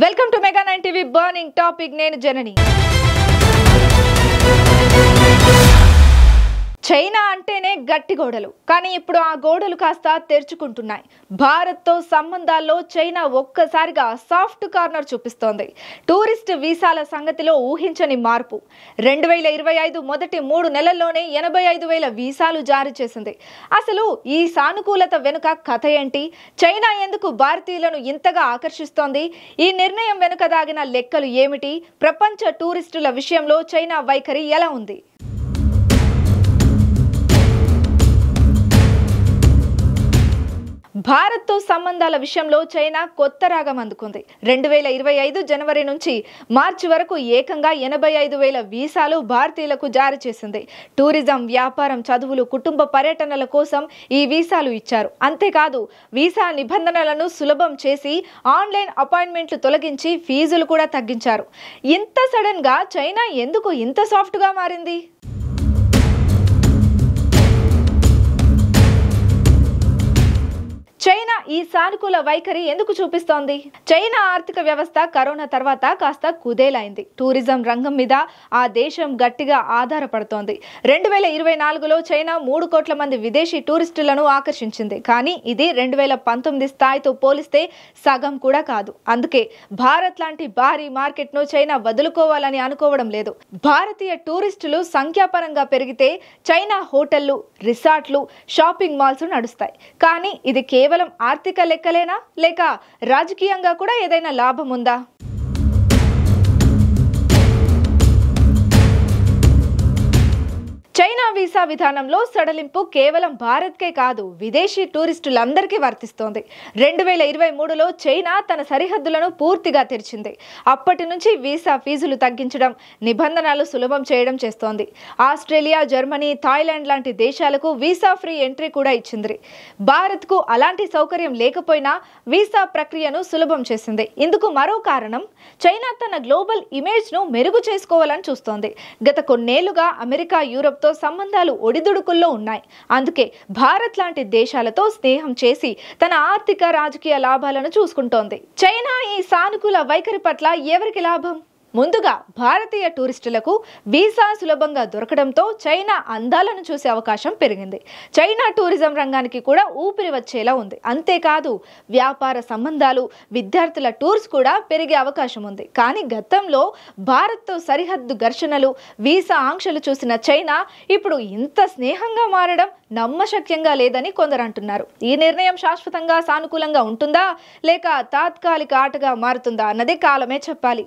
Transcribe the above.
Welcome to mega 9 TV burning topic. నేను జనని. China అంటేనే గట్టి గోడలు, కానీ ఇప్పుడు ఆ గోడలు కాస్త తెరుచుకుంటున్నాయి. భారత్తో సంబంధాల్లో చైనా ఒక్కసారిగా సాఫ్ట్ కార్నర్ చూపిస్తోంది. టూరిస్ట్ వీసాల సంగతిలో ఊహించని మార్పు. 2025 మొదటి 3 నెలల్లోనే 85,000 వీసాలు జారీ చేసింది. అసలు ఈ సానుకూలత వెనుక కథ ఏంటి? చైనా ఎందుకు భారతీయులను ఇంతగా ఆకర్షిస్తోంది? ఈ నిర్ణయం వెనుక దాగిన లెక్కలు ఏమిటి? ప్రపంచ టూరిస్టుల విషయంలో చైనా వైఖరి ఎలా ఉంది? భారత్తో సంబంధాల విషయంలో చైనా కొత్త రాగం అందుకుంది. 2025 జనవరి నుంచి మార్చి వరకు ఏకంగా 85,000 వీసాలు భారతీయులకు జారీ చేసింది. టూరిజం, వ్యాపారం, చదువులు, కుటుంబ పర్యటనల కోసం ఈ వీసాలు ఇచ్చారు. అంతేకాదు వీసా నిబంధనలను సులభం చేసి ఆన్లైన్ అపాయింట్మెంట్లు తొలగించి ఫీజులు కూడా తగ్గించారు. ఇంత సడన్ గా చైనా ఎందుకు ఇంత సాఫ్ట్ గా మారింది? చైనా ఈ సానుకూల వైఖరి ఎందుకు చూపిస్తోంది? చైనా ఆర్థిక వ్యవస్థ కరోనా తర్వాత కాస్త కుదేలైంది. టూరిజం రంగం మీద ఆ దేశం గట్టిగా ఆధారపడుతోంది. 2024లో చైనా 3 కోట్ల మంది విదేశీ టూరిస్టులను ఆకర్షించింది. కానీ ఇది 2019 స్థాయితో పోలిస్తే సగం కూడా కాదు. అందుకే భారత్ లాంటి భారీ మార్కెట్ను చైనా వదులుకోవాలని అనుకోవడం లేదు. భారతీయ టూరిస్టులు సంఖ్యాపరంగా పెరిగితే చైనా హోటళ్లు, రిసార్ట్లు, షాపింగ్ మాల్స్ నడుస్తాయి. కానీ ఇది కేవలం ఆర్థిక లెక్కలేనా, లేక రాజకీయంగా కూడా ఏదైనా లాభం ఉందా? చైనా వీసా విధానంలో సడలింపు కేవలం భారత్కే కాదు, విదేశీ టూరిస్టులందరికీ వర్తిస్తోంది. 2023లో చైనా తన సరిహద్దులను పూర్తిగా తెరిచింది. అప్పటి నుంచి వీసా ఫీజులు తగ్గించడం, నిబంధనలు సులభం చేయడం చేస్తోంది. ఆస్ట్రేలియా, జర్మనీ, థాయిలాండ్ లాంటి దేశాలకు వీసా ఫ్రీ ఎంట్రీ కూడా ఇచ్చింది. భారత్కు అలాంటి సౌకర్యం లేకపోయినా వీసా ప్రక్రియను సులభం చేసింది. ఇందుకు మరో కారణం, చైనా తన గ్లోబల్ ఇమేజ్ను మెరుగు చేసుకోవాలని చూస్తోంది. గత కొన్నేళ్లుగా అమెరికా, యూరప్ తో సంబంధాలు ఒడిదుడుకుల్లో ఉన్నాయి. అందుకే భారత్ లాంటి దేశాలతో స్నేహం చేసి తన ఆర్థిక, రాజకీయ లాభాలను చూసుకుంటోంది. చైనా ఈ సానుకూల వైఖరి పట్ల ఎవరికి లాభం? ముందుగా భారతీయ టూరిస్టులకు వీసా సులభంగా దొరకడంతో చైనా అందాలను చూసే అవకాశం పెరిగింది. చైనా టూరిజం రంగానికి కూడా ఊపిరి వచ్చేలా ఉంది. అంతేకాదు వ్యాపార సంబంధాలు, విద్యార్థుల టూర్స్ కూడా పెరిగే అవకాశం ఉంది. కానీ గతంలో భారత్తో సరిహద్దు ఘర్షణలు, వీసా ఆంక్షలు చూసిన చైనా ఇప్పుడు ఇంత స్నేహంగా మారడం నమ్మశక్యంగా లేదని కొందరు అంటున్నారు. ఈ నిర్ణయం శాశ్వతంగా సానుకూలంగా ఉంటుందా, లేక తాత్కాలిక ఆటగా మారుతుందా అన్నది కాలమే చెప్పాలి.